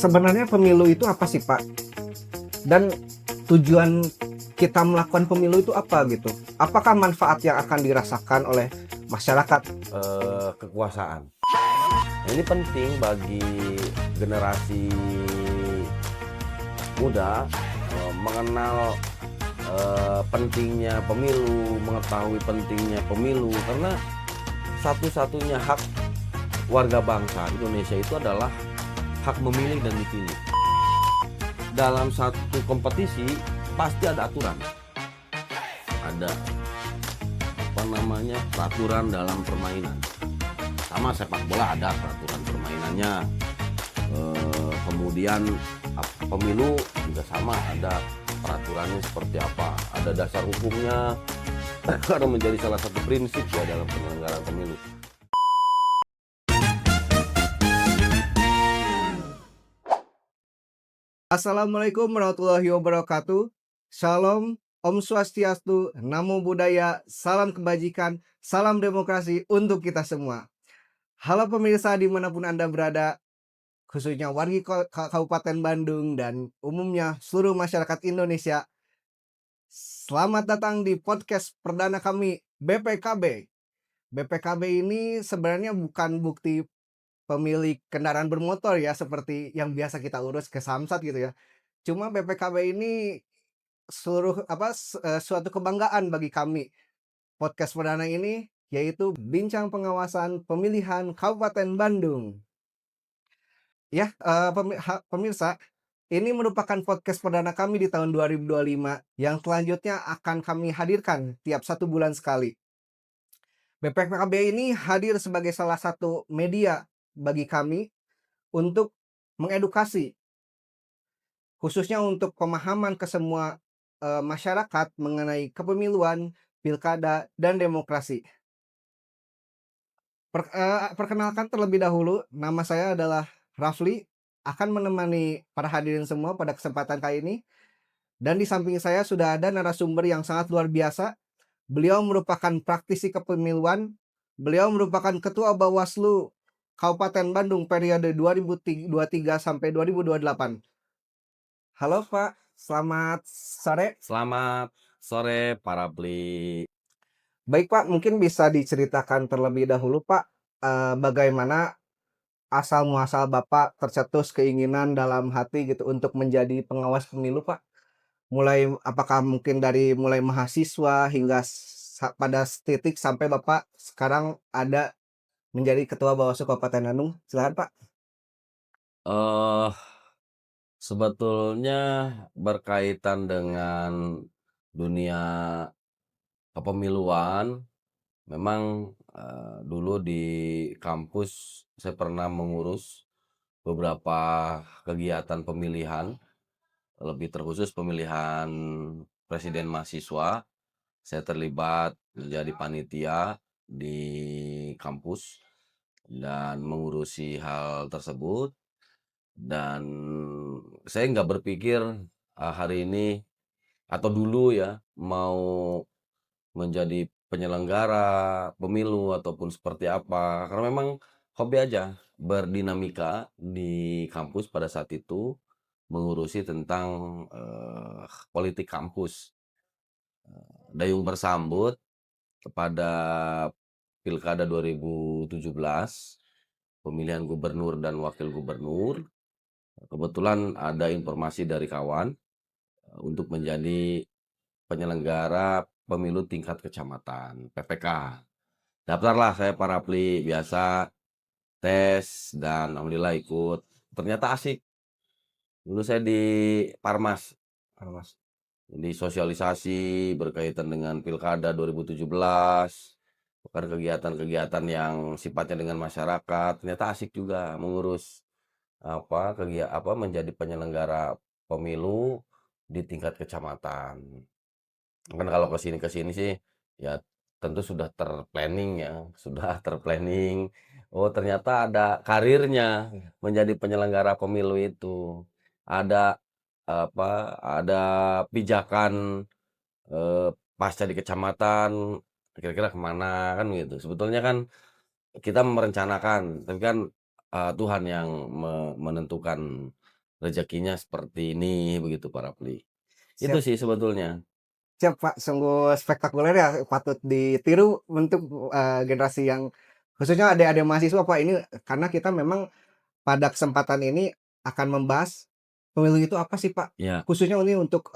sebenarnya pemilu itu apa sih, Pak? Dan tujuan kita melakukan pemilu itu apa gitu? Apakah manfaat yang akan dirasakan oleh masyarakat? Kekuasaan. Nah, ini penting bagi generasi muda mengenal pentingnya pemilu, mengetahui pentingnya pemilu, karena satu-satunya hak warga bangsa Indonesia itu adalah hak memilih dan dipilih. Dalam satu kompetisi pasti ada aturan, ada peraturan dalam permainan. Sama sepak bola ada peraturan permainannya. Kemudian pemilu juga sama, ada peraturannya seperti apa, ada dasar hukumnya karena menjadi salah satu prinsip ya dalam penyelenggaraan pemilu. Assalamualaikum warahmatullahi wabarakatuh. Shalom, Om Swastiastu, Namo Buddhaya, salam kebajikan, salam demokrasi untuk kita semua. Halo pemirsa dimanapun Anda berada, khususnya warga Kabupaten Bandung dan umumnya seluruh masyarakat Indonesia. Selamat datang di podcast perdana kami, BPKB. BPKB ini sebenarnya bukan bukti pemilik kendaraan bermotor ya, seperti yang biasa kita urus ke Samsat gitu ya. Cuma BPKB ini suatu kebanggaan bagi kami. Podcast perdana ini yaitu Bincang Pengawasan Pemilihan Kabupaten Bandung. Ya, pemirsa, ini merupakan podcast perdana kami di tahun 2025 yang selanjutnya akan kami hadirkan tiap 1 bulan sekali. BPKB ini hadir sebagai salah satu media bagi kami untuk mengedukasi, khususnya untuk pemahaman ke semua masyarakat mengenai kepemiluan, pilkada, dan demokrasi. Perkenalkan terlebih dahulu, nama saya adalah Rafli, akan menemani para hadirin semua pada kesempatan kali ini. Dan di samping saya sudah ada narasumber yang sangat luar biasa. Beliau merupakan praktisi kepemiluan. Beliau merupakan Ketua Bawaslu Kabupaten Bandung periode 2023 sampai 2028. Halo Pak, selamat sore. Selamat sore para beli. Baik Pak, mungkin bisa diceritakan terlebih dahulu Pak, bagaimana asal muasal Bapak tercetus keinginan dalam hati gitu untuk menjadi pengawas pemilu Pak? Apakah mungkin dari mulai mahasiswa hingga pada titik sampai Bapak sekarang ada menjadi Ketua Bawaslu Kabupaten Bandung? Silakan Pak. Eh Sebetulnya berkaitan dengan dunia kepemiluan, memang dulu di kampus saya pernah mengurus beberapa kegiatan pemilihan, lebih terkhusus pemilihan presiden mahasiswa. Saya terlibat menjadi panitia di kampus dan mengurusi hal tersebut. Dan saya nggak berpikir hari ini atau dulu ya mau menjadi penyelenggara pemilu ataupun seperti apa, karena memang hobi aja berdinamika di kampus pada saat itu, mengurusi tentang politik kampus. Dayung bersambut kepada pilkada 2017, pemilihan gubernur dan wakil gubernur, kebetulan ada informasi dari kawan untuk menjadi penyelenggara pemilu tingkat kecamatan, PPK. Daftarlah saya parapli biasa, tes, dan alhamdulillah ikut. Ternyata asik. Dulu saya di Parmas, di sosialisasi berkaitan dengan pilkada 2017, bukan kegiatan-kegiatan yang sifatnya dengan masyarakat. Ternyata asik juga mengurus menjadi penyelenggara pemilu di tingkat kecamatan. Kan kalau ke sini sih ya tentu sudah terplanning ya, sudah terplanning. Oh, ternyata ada karirnya menjadi penyelenggara pemilu itu. Ada ada pijakan pasca di kecamatan kira-kira kemana kan gitu. Sebetulnya kan kita merencanakan, tapi kan Tuhan yang menentukan rezekinya seperti ini, begitu Pak Rafli. Itu Siap sih sebetulnya. siap, Pak, sungguh spektakuler ya, patut ditiru untuk, generasi yang khususnya adik-adik mahasiswa, Pak, ini karena kita memang pada kesempatan ini akan membahas pemilu itu apa sih, Pak? Ya, Khususnya ini untuk,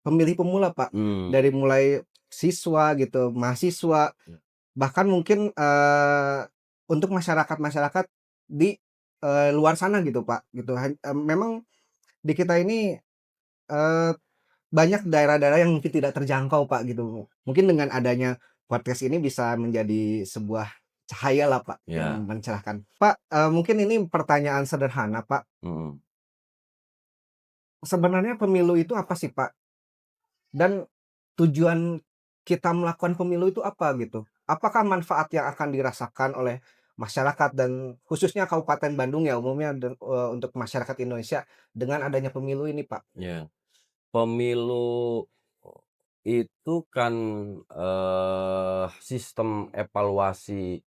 pemilih pemula, Pak. mmm, Dari mulai siswa gitu, mahasiswa, ya, bahkan mungkin, untuk masyarakat-masyarakat di, luar sana gitu, Pak, gitu. Memang di kita ini, eee, banyak daerah-daerah yang mungkin tidak terjangkau, Pak, gitu. Mungkin dengan adanya podcast ini bisa menjadi sebuah cahaya lah, Pak, yang ya, mencerahkan. Pak, mungkin ini pertanyaan sederhana, Pak. mhm, Sebenarnya pemilu itu apa sih, Pak? Dan tujuan kita melakukan pemilu itu apa gitu? Apakah manfaat yang akan dirasakan oleh masyarakat dan khususnya Kabupaten Bandung ya umumnya untuk masyarakat Indonesia dengan adanya pemilu ini, Pak? ya. Pemilu itu kan, sistem evaluasi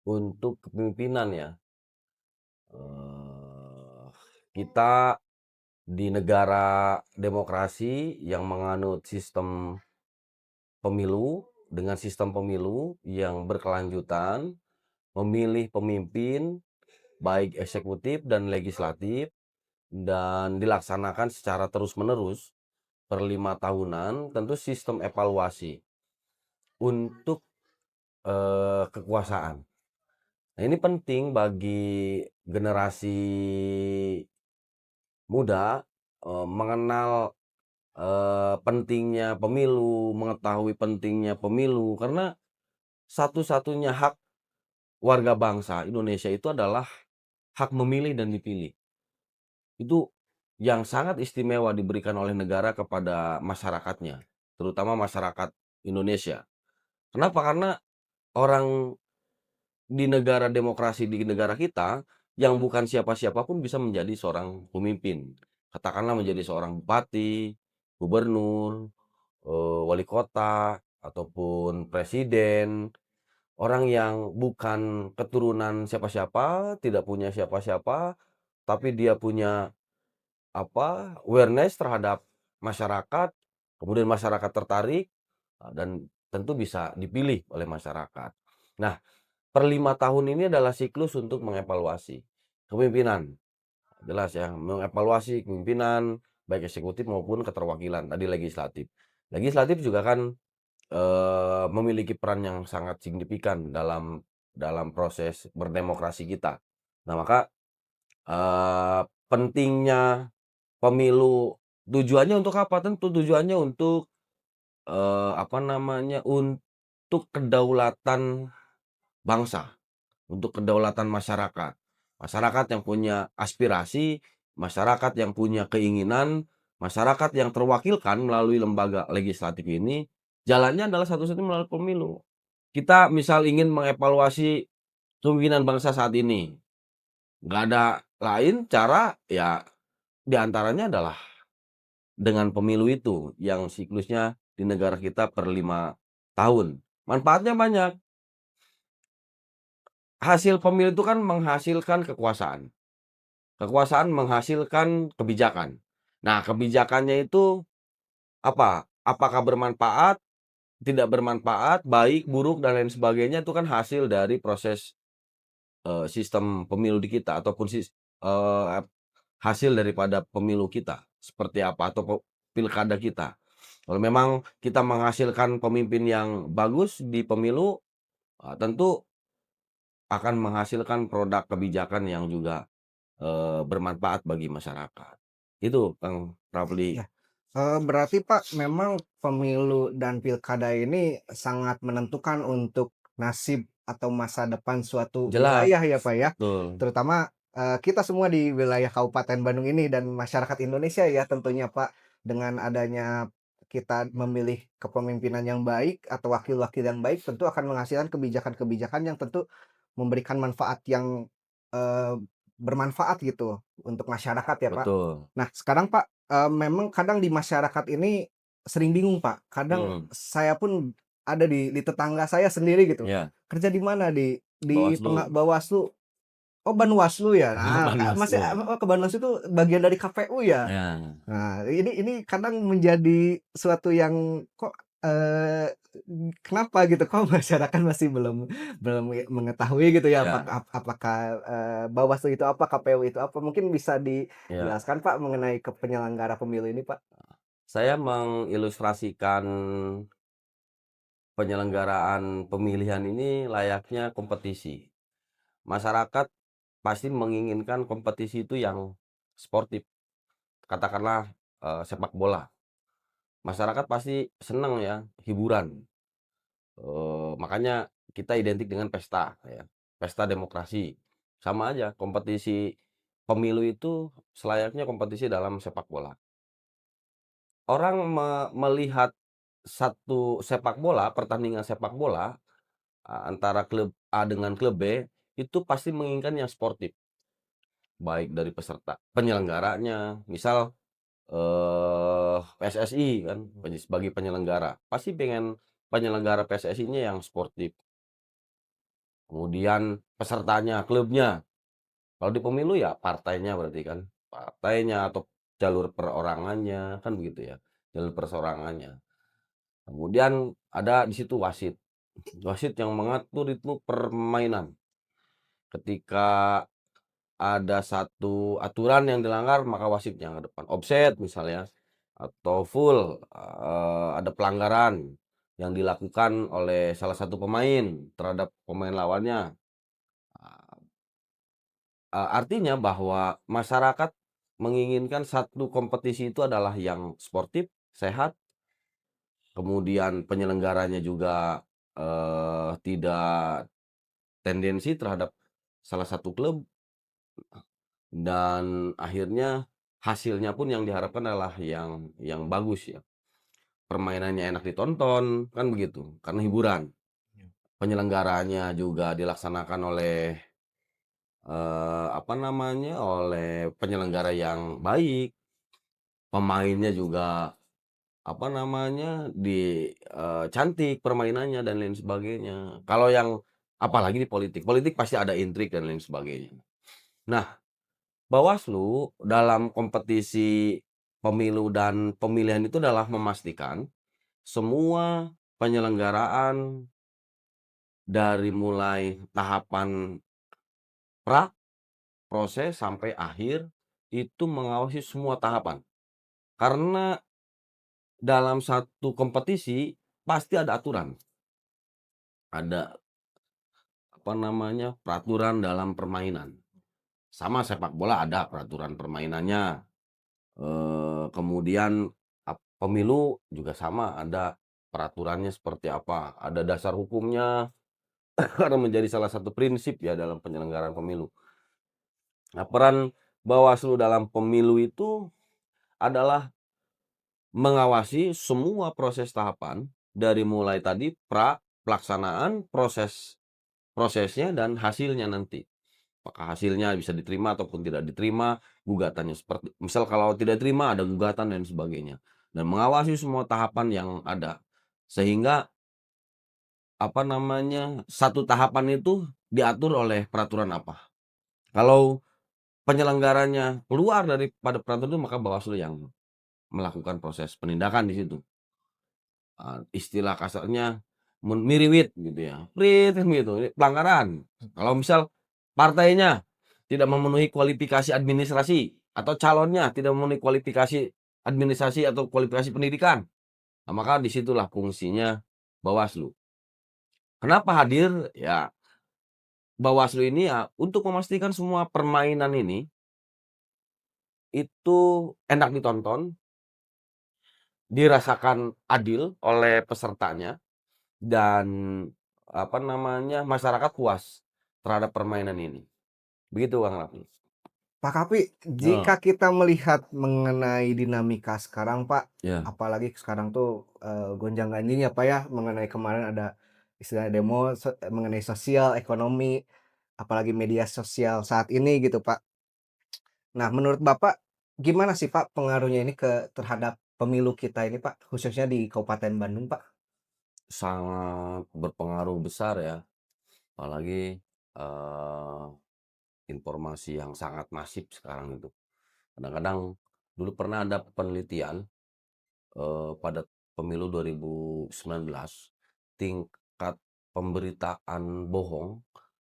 untuk kepemimpinan ya, eee, kita di negara demokrasi yang menganut sistem pemilu, dengan sistem pemilu yang berkelanjutan, memilih pemimpin, baik eksekutif dan legislatif, dan dilaksanakan secara terus-menerus per 5 tahunan, tentu sistem evaluasi untuk, kekuasaan. Nah, ini penting bagi generasi muda, mengenal, pentingnya pemilu, mengetahui pentingnya pemilu, karena satu-satunya hak warga bangsa Indonesia itu adalah hak memilih dan dipilih. Itu yang sangat istimewa diberikan oleh negara kepada masyarakatnya, terutama masyarakat Indonesia. Kenapa? Karena orang di negara demokrasi di negara kita, yang bukan siapa-siapa pun bisa menjadi seorang pemimpin. Katakanlah menjadi seorang bupati, gubernur, wali kota, ataupun presiden. Orang yang bukan keturunan siapa-siapa, tidak punya siapa-siapa, tapi dia punya awareness terhadap masyarakat, kemudian masyarakat tertarik, dan tentu bisa dipilih oleh masyarakat. Nah, per 5 tahun ini adalah siklus untuk mengevaluasi kepemimpinan. Jelas ya, mengevaluasi kepemimpinan, baik eksekutif maupun keterwakilan, tadi legislatif. Legislatif juga kan, memiliki peran yang sangat signifikan dalam proses berdemokrasi kita. Nah, maka, pentingnya pemilu tujuannya untuk apa? Tentu tujuannya untuk, untuk kedaulatan bangsa. Untuk kedaulatan masyarakat. Masyarakat yang punya aspirasi, masyarakat yang punya keinginan, masyarakat yang terwakilkan melalui lembaga legislatif ini, jalannya adalah satu-satunya melalui pemilu. Kita misal ingin mengevaluasi kepemimpinan bangsa saat ini, nggak ada lain cara, ya di antaranya adalah dengan pemilu itu, yang siklusnya di negara kita per 5 tahun. Manfaatnya banyak. Hasil pemilu itu kan menghasilkan kekuasaan. Kekuasaan menghasilkan kebijakan. Nah, kebijakannya itu apa? Apakah bermanfaat, tidak bermanfaat, baik, buruk, dan lain sebagainya itu kan hasil dari proses, sistem pemilu di kita ataupun eee, hasil daripada pemilu kita, seperti apa atau pilkada kita. Kalau memang kita menghasilkan pemimpin yang bagus di pemilu, tentu akan menghasilkan produk kebijakan yang juga, bermanfaat bagi masyarakat. Itu Kang Rafli. Ya, berarti, Pak, memang pemilu dan pilkada ini sangat menentukan untuk nasib atau masa depan suatu Jelas, wilayah ya, Pak, ya? betul, Terutama, kita semua di wilayah Kabupaten Bandung ini dan masyarakat Indonesia ya tentunya, Pak, dengan adanya kita memilih kepemimpinan yang baik atau wakil-wakil yang baik tentu akan menghasilkan kebijakan-kebijakan yang tentu memberikan manfaat yang, eee, bermanfaat gitu untuk masyarakat ya, Pak. betul. Nah sekarang, Pak, memang kadang di masyarakat ini sering bingung, Pak. Kadang Mhm, saya pun ada di tetangga saya sendiri gitu, iya, kerja di mana, di Bawaslu. Bawaslu. Oh, Banwaslu ya? Nah, masih Panwaslu. ke Banwaslu itu bagian dari KPU ya? Ya, Nah, ini kadang menjadi suatu yang kok, kenapa gitu, kok masyarakat masih belum belum mengetahui gitu ya, ya, apakah, Bawaslu itu apa, KPU itu apa? Mungkin bisa ya. dijelaskan Pak mengenai penyelenggara pemilu ini Pak? Saya mengilustrasikan penyelenggaraan pemilihan ini layaknya kompetisi. Masyarakat pasti menginginkan kompetisi itu yang sportif, katakanlah, sepak bola. Masyarakat pasti senang ya, hiburan, makanya kita identik dengan pesta ya, pesta demokrasi. Sama aja kompetisi pemilu itu selayaknya kompetisi dalam sepak bola. Orang melihat satu sepak bola, pertandingan sepak bola, antara klub A dengan klub B, itu pasti menginginkan yang sportif, baik dari peserta penyelenggaranya, misal, PSSI kan, sebagai penyelenggara, pasti pengen penyelenggara PSSI-nya yang sportif. Kemudian pesertanya, klubnya, kalau di pemilu ya partainya berarti kan, partainya atau jalur perorangannya, kan begitu ya, jalur perseorangannya. Kemudian ada di situ wasit, wasit yang mengatur itu permainan. Ketika ada satu aturan yang dilanggar, maka wasit yang ke depan. Offside misalnya, atau full, ada pelanggaran yang dilakukan oleh salah satu pemain terhadap pemain lawannya. Artinya bahwa masyarakat menginginkan satu kompetisi itu adalah yang sportif, sehat, kemudian penyelenggaranya juga, tidak tendensi terhadap salah satu klub, dan akhirnya hasilnya pun yang diharapkan adalah yang bagus ya. Permainannya enak ditonton, kan begitu, karena hiburan. Penyelenggaranya juga dilaksanakan oleh, apa namanya, oleh penyelenggara yang baik, pemainnya juga, apa namanya, cantik permainannya dan lain sebagainya. Kalau yang apalagi di politik, politik pasti ada intrik dan lain sebagainya. Nah, Bawaslu dalam kompetisi pemilu dan pemilihan itu adalah memastikan semua penyelenggaraan dari mulai tahapan pra, proses, sampai akhir itu mengawasi semua tahapan. Karena dalam satu kompetisi pasti ada aturan, ada apa namanya, peraturan dalam permainan. Sama sepak bola ada peraturan permainannya, kemudian pemilu juga sama ada peraturannya seperti apa, ada dasar hukumnya karena menjadi salah satu prinsip ya dalam penyelenggaraan pemilu. Nah, peran Bawaslu dalam pemilu itu adalah mengawasi semua proses tahapan dari mulai tadi pelaksanaan, prosesnya dan hasilnya nanti. Apakah hasilnya bisa diterima ataupun tidak diterima, gugatannya seperti misal kalau tidak terima ada gugatan dan sebagainya. Dan mengawasi semua tahapan yang ada. Sehingga, apa namanya, satu tahapan itu diatur oleh peraturan apa. Kalau penyelenggaranya keluar daripada peraturan itu, maka Bawaslu yang melakukan proses penindakan di situ. Istilah kasarnya miriwit gitu ya, prit kan gitu, ini pelanggaran. Kalau misal partainya tidak memenuhi kualifikasi administrasi atau calonnya tidak memenuhi kualifikasi administrasi atau kualifikasi pendidikan, nah maka di situlah fungsinya Bawaslu. Kenapa hadir? Ya, Bawaslu ini ya untuk memastikan semua permainan ini itu enak ditonton, dirasakan adil oleh pesertanya, dan apa namanya, masyarakat puas terhadap permainan ini. Begitu Kang Raffi. Pak Kapi, Heeh, jika kita melihat mengenai dinamika sekarang Pak, iya, apalagi sekarang tuh, gonjang-ganjing ya Pak ya, mengenai kemarin ada istilah demo mengenai sosial, ekonomi, apalagi media sosial saat ini gitu Pak. Nah, menurut Bapak gimana sih Pak pengaruhnya ini terhadap pemilu kita ini Pak, khususnya di Kabupaten Bandung Pak? sangat berpengaruh besar ya, apalagi, eee, informasi yang sangat masif sekarang itu. Kadang-kadang dulu pernah ada penelitian, pada pemilu 2019, tingkat pemberitaan bohong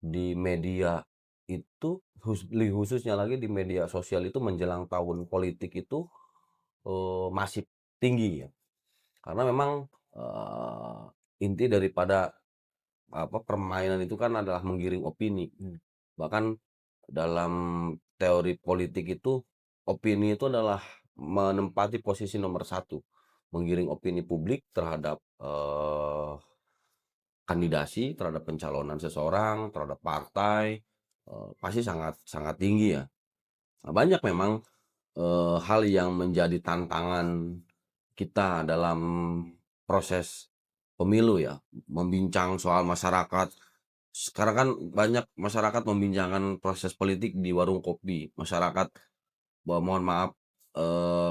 di media itu khususnya lagi di media sosial itu menjelang tahun politik itu, masih tinggi ya. Karena memang, inti daripada permainan itu kan adalah menggiring opini. Bahkan dalam teori politik itu, opini itu adalah menempati posisi nomor satu, menggiring opini publik terhadap, kandidasi, terhadap pencalonan seseorang, terhadap partai, pasti sangat sangat tinggi ya. Nah, banyak memang, hal yang menjadi tantangan kita dalam proses pemilu ya, membincang soal masyarakat. Sekarang kan banyak masyarakat membincangkan proses politik di warung kopi. Masyarakat, mohon maaf,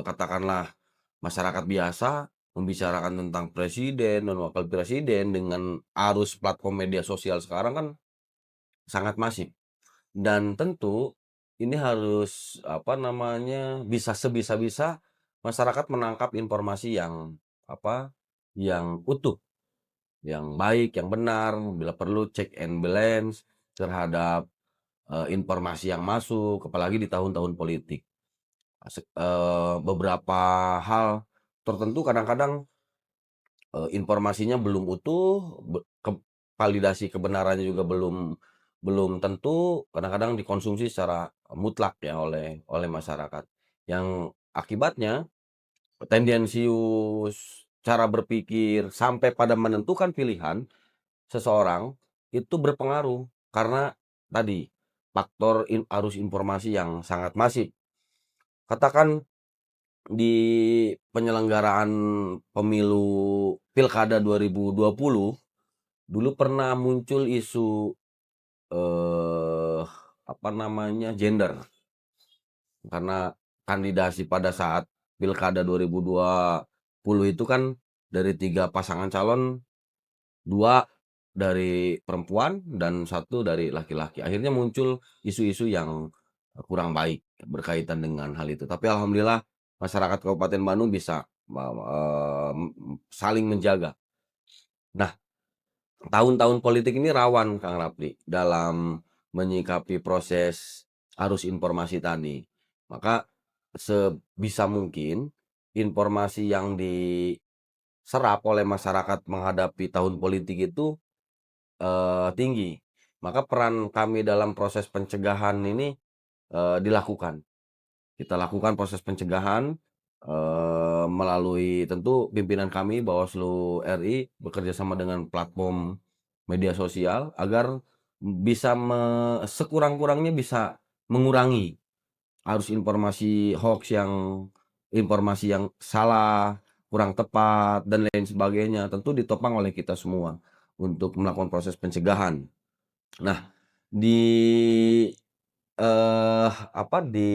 katakanlah masyarakat biasa membicarakan tentang presiden dan wakil presiden dengan arus platform media sosial sekarang kan sangat masif. Dan tentu ini harus, bisa sebisa-bisa masyarakat menangkap informasi yang, yang utuh, yang baik, yang benar, bila perlu check and balance terhadap, informasi yang masuk, apalagi di tahun-tahun politik. Beberapa hal tertentu kadang-kadang, informasinya belum utuh, validasi kebenarannya juga belum belum tentu, kadang-kadang dikonsumsi secara mutlak ya oleh masyarakat. Yang akibatnya tendensius cara berpikir sampai pada menentukan pilihan seseorang itu berpengaruh karena tadi faktor arus informasi yang sangat masif. Katakan di penyelenggaraan pemilu pilkada 2020 dulu pernah muncul isu, eh, gender. Karena kandidasi pada saat pilkada 2020 itu kan dari 3 pasangan calon, 2 dari perempuan dan 1 dari laki-laki. Akhirnya muncul isu-isu yang, kurang baik berkaitan dengan hal itu. Tapi alhamdulillah masyarakat Kabupaten Bandung bisa saling menjaga. Nah, tahun-tahun politik ini rawan Kang Rapli dalam menyikapi proses arus informasi tadi. Maka sebisa mungkin informasi yang diserap oleh masyarakat menghadapi tahun politik itu, tinggi. Maka peran kami dalam proses pencegahan ini, dilakukan. Kita lakukan proses pencegahan, melalui tentu pimpinan kami Bawaslu RI bekerja sama dengan platform media sosial agar bisa sekurang-kurangnya bisa mengurangi arus informasi yang salah, kurang tepat, dan lain sebagainya. Tentu ditopang oleh kita semua untuk melakukan proses pencegahan. Nah, di, di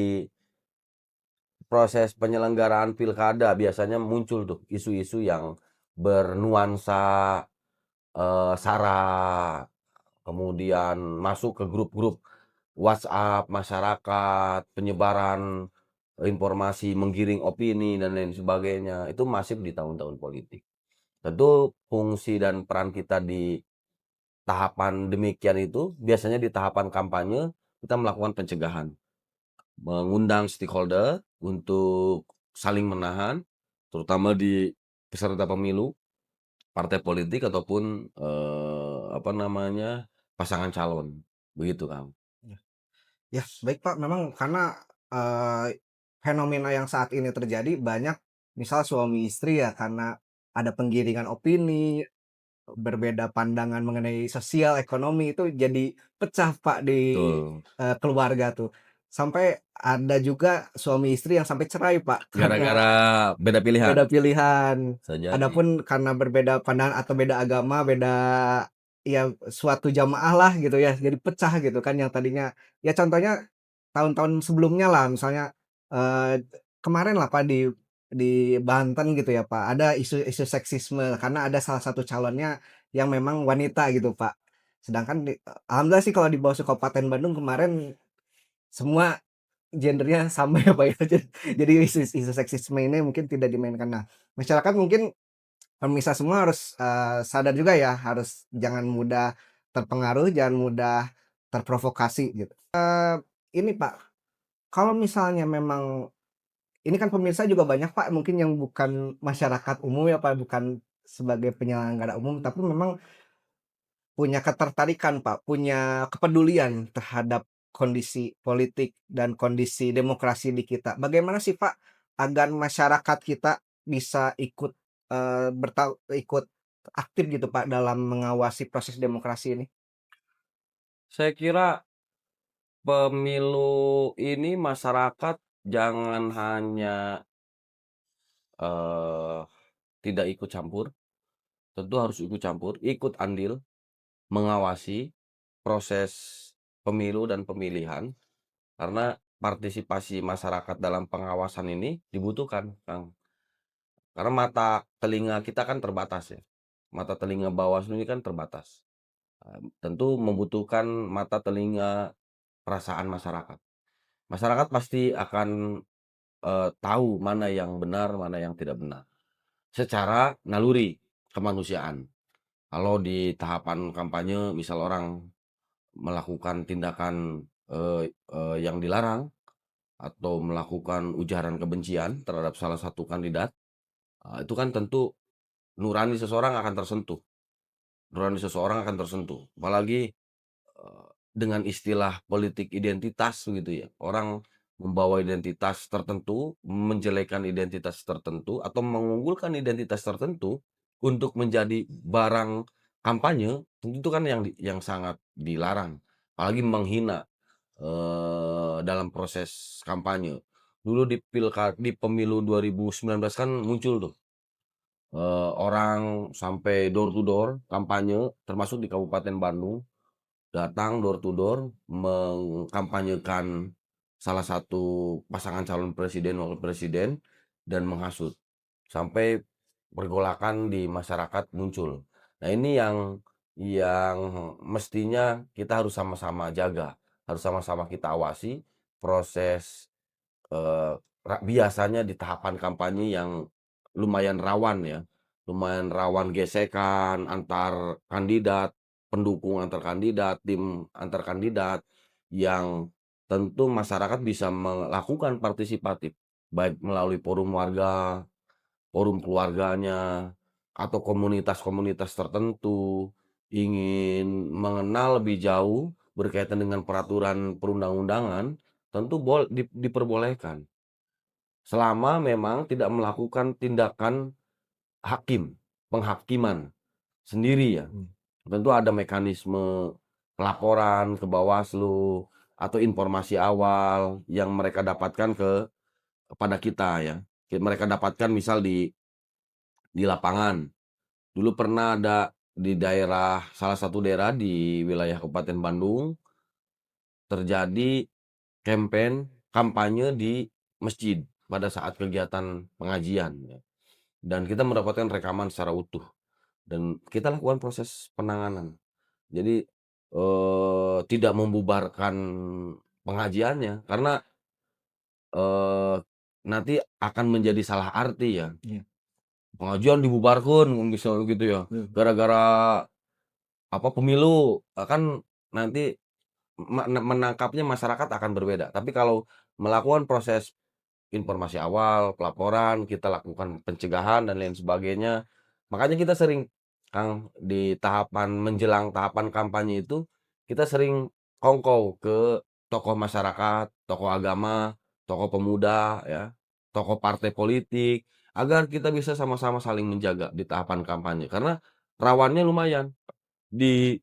proses penyelenggaraan pilkada biasanya muncul tuh isu-isu yang bernuansa, SARA, kemudian masuk ke grup-grup WhatsApp masyarakat, penyebaran informasi, menggiring opini dan lain sebagainya, itu masif di tahun-tahun politik. Tentu fungsi dan peran kita di tahapan demikian itu, biasanya di tahapan kampanye, kita melakukan pencegahan. Mengundang stakeholder untuk saling menahan, terutama di peserta pemilu, partai politik ataupun, pasangan calon, begitu Kang. Ya. Ya, baik Pak, memang karena, fenomena yang saat ini terjadi banyak misal suami istri ya karena ada penggiringan opini, berbeda pandangan mengenai sosial, ekonomi itu jadi pecah Pak di, Betul, keluarga tuh. Sampai ada juga suami istri yang sampai cerai Pak karena gara-gara beda pilihan, beda pilihan. bisa jadi. Adapun karena berbeda pandangan atau beda agama, beda ya suatu jamaah lah gitu ya, jadi pecah gitu kan yang tadinya ya contohnya tahun-tahun sebelumnya lah misalnya, kemarin lah Pak di Banten gitu ya Pak, ada isu-isu seksisme karena ada salah satu calonnya yang memang wanita gitu Pak. Sedangkan alhamdulillah sih kalau di Bawaslu Kabupaten Bandung kemarin semua gendernya sama ya Pak ya. Jadi isu seksisme ini mungkin tidak dimainkan. Nah, masyarakat mungkin pemirsa semua harus sadar juga ya, harus jangan mudah terpengaruh, jangan mudah terprovokasi gitu. Ini Pak, kalau misalnya memang ini kan pemirsa juga banyak Pak, mungkin yang bukan masyarakat umum ya Pak, bukan sebagai penyelenggara umum, tapi memang punya ketertarikan Pak, punya kepedulian terhadap kondisi politik dan kondisi demokrasi di kita. Bagaimana sih Pak, agar masyarakat kita bisa ikut, ikut aktif gitu Pak, dalam mengawasi proses demokrasi ini? Saya kira pemilu ini masyarakat jangan hanya, eee, tidak ikut campur, tentu harus ikut campur, ikut andil, mengawasi proses pemilu dan pemilihan, karena partisipasi masyarakat dalam pengawasan ini dibutuhkan, Kang. Karena mata telinga kita kan terbatas ya, mata telinga Bawaslu ini kan terbatas, tentu membutuhkan mata telinga perasaan masyarakat. Masyarakat pasti akan, tahu mana yang benar, mana yang tidak benar, secara naluri kemanusiaan. Kalau di tahapan kampanye misal orang melakukan tindakan, yang dilarang atau melakukan ujaran kebencian terhadap salah satu kandidat, itu kan tentu nurani seseorang akan tersentuh, apalagi, dengan istilah politik identitas begitu ya, orang membawa identitas tertentu, menjelekkan identitas tertentu, atau mengunggulkan identitas tertentu untuk menjadi barang kampanye, tentu itu kan yang sangat dilarang. Apalagi menghina, dalam proses kampanye. Dulu di pemilu 2019 kan muncul tuh, orang sampai door to door kampanye, termasuk di Kabupaten Bandung. Datang door to door, mengkampanyekan salah satu pasangan calon presiden, wakil presiden, dan menghasut. Sampai pergolakan di masyarakat muncul. Nah ini yang mestinya kita harus sama-sama jaga, harus sama-sama kita awasi proses, eee, biasanya di tahapan kampanye yang lumayan rawan ya, lumayan rawan gesekan antar kandidat, pendukung antar kandidat, tim antar kandidat, yang tentu masyarakat bisa melakukan partisipatif, baik melalui forum warga, forum keluarganya, atau komunitas-komunitas tertentu, ingin mengenal lebih jauh berkaitan dengan peraturan perundang-undangan, tentu diperbolehkan. Selama memang tidak melakukan tindakan penghakiman sendiri ya. Mhm. Tentu ada mekanisme pelaporan ke Bawaslu atau informasi awal yang mereka dapatkan kepada kita ya. Mereka dapatkan misal di lapangan. Dulu pernah ada di salah satu daerah di wilayah Kabupaten Bandung, terjadi kampanye di masjid pada saat kegiatan pengajian ya, dan kita mendapatkan rekaman secara utuh dan kita lakukan proses penanganan. Jadi, tidak membubarkan pengajiannya karena, eee, nanti akan menjadi salah arti ya, Iya. pengajian dibubarkan misalnya gitu ya, Mhm. gara-gara apa, pemilu, kan nanti menangkapnya masyarakat akan berbeda. Tapi kalau melakukan proses informasi awal, pelaporan, kita lakukan pencegahan dan lain sebagainya. Makanya kita sering, Kang, di tahapan menjelang tahapan kampanye itu, kita sering kongkow ke tokoh masyarakat, tokoh agama, tokoh pemuda ya, tokoh partai politik, agar kita bisa sama-sama saling menjaga di tahapan kampanye. Karena rawannya lumayan di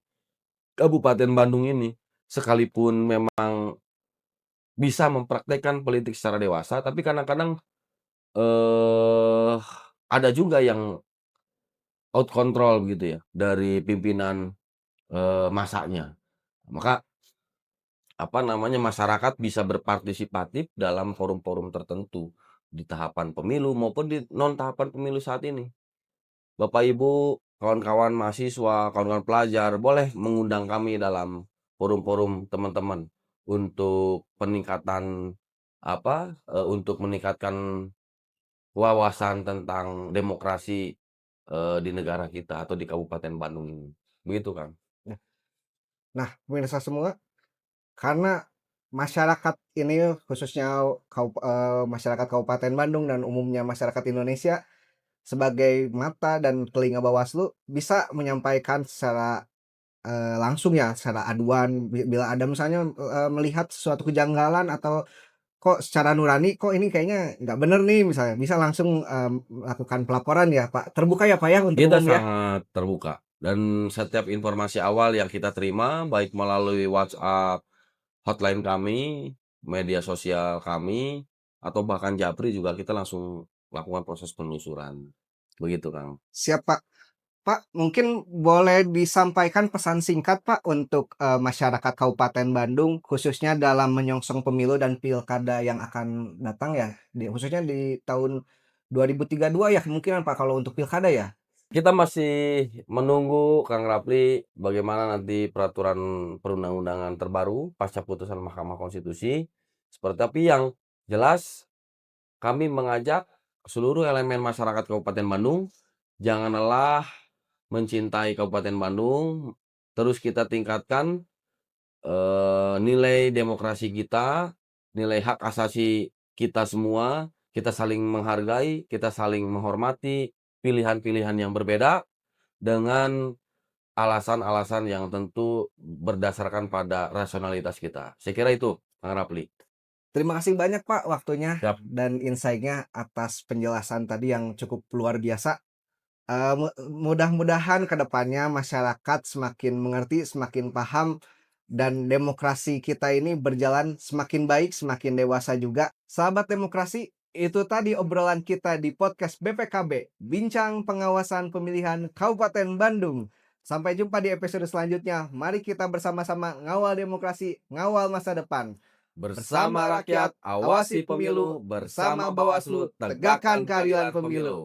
Kabupaten Bandung ini, sekalipun memang bisa mempraktekkan politik secara dewasa, tapi kadang-kadang ada juga yang out control begitu ya, dari pimpinan, masanya. Maka, apa namanya, masyarakat bisa berpartisipatif dalam forum-forum tertentu, di tahapan pemilu maupun di non tahapan pemilu saat ini. Bapak, Ibu, kawan-kawan mahasiswa, kawan-kawan pelajar, boleh mengundang kami dalam forum-forum teman-teman. untuk peningkatan untuk meningkatkan wawasan tentang demokrasi, di negara kita atau di Kabupaten Bandung ini. Begitu, Kang. Nah nah, pemirsa semua, karena masyarakat ini khususnya masyarakat Kabupaten Bandung dan umumnya masyarakat Indonesia sebagai mata dan telinga Bawaslu bisa menyampaikan secara, langsung ya, secara aduan bila ada misalnya, melihat suatu kejanggalan atau kok secara nurani, kok ini kayaknya nggak bener nih misalnya, bisa langsung, melakukan pelaporan ya, Pak? Terbuka ya, Pak, ya, untuk Kita umum ya? sangat terbuka dan setiap informasi awal yang kita terima, baik melalui WhatsApp hotline kami, media sosial kami, atau bahkan japri juga kita langsung lakukan proses penelusuran. Begitu, Kang. Siap, Pak. Pak, mungkin boleh disampaikan pesan singkat, Pak, untuk, masyarakat Kabupaten Bandung, khususnya dalam menyongsong pemilu dan pilkada yang akan datang ya, khususnya di tahun 2032 ya kemungkinan, Pak, kalau untuk pilkada ya? Kita masih menunggu, Kang Rapli, bagaimana nanti peraturan perundang-undangan terbaru pasca putusan Mahkamah Konstitusi. Seperti tapi yang jelas kami mengajak seluruh elemen masyarakat Kabupaten Bandung, jangan lelah mencintai Kabupaten Bandung, terus kita tingkatkan, nilai demokrasi kita, nilai hak asasi kita semua, kita saling menghargai, kita saling menghormati pilihan-pilihan yang berbeda dengan alasan-alasan yang tentu berdasarkan pada rasionalitas kita. Saya kira itu, Kang Rapli. Terima kasih banyak, Pak, waktunya Siap. dan insight-nya atas penjelasan tadi yang cukup luar biasa. Mudah-mudahan ke depannya masyarakat semakin mengerti, semakin paham, dan demokrasi kita ini berjalan semakin baik, semakin dewasa juga. Sahabat demokrasi, itu tadi obrolan kita di podcast BPKB, Bincang Pengawasan Pemilihan Kabupaten Bandung. Sampai jumpa di episode selanjutnya. Mari kita bersama-sama ngawal demokrasi, ngawal masa depan. Bersama Bersama rakyat, rakyat, awasi awasi pemilu. pemilu. Bersama Bersama Bawaslu, Bawaslu, tegakkan tegakkan keadilan keadilan pemilu. pemilu.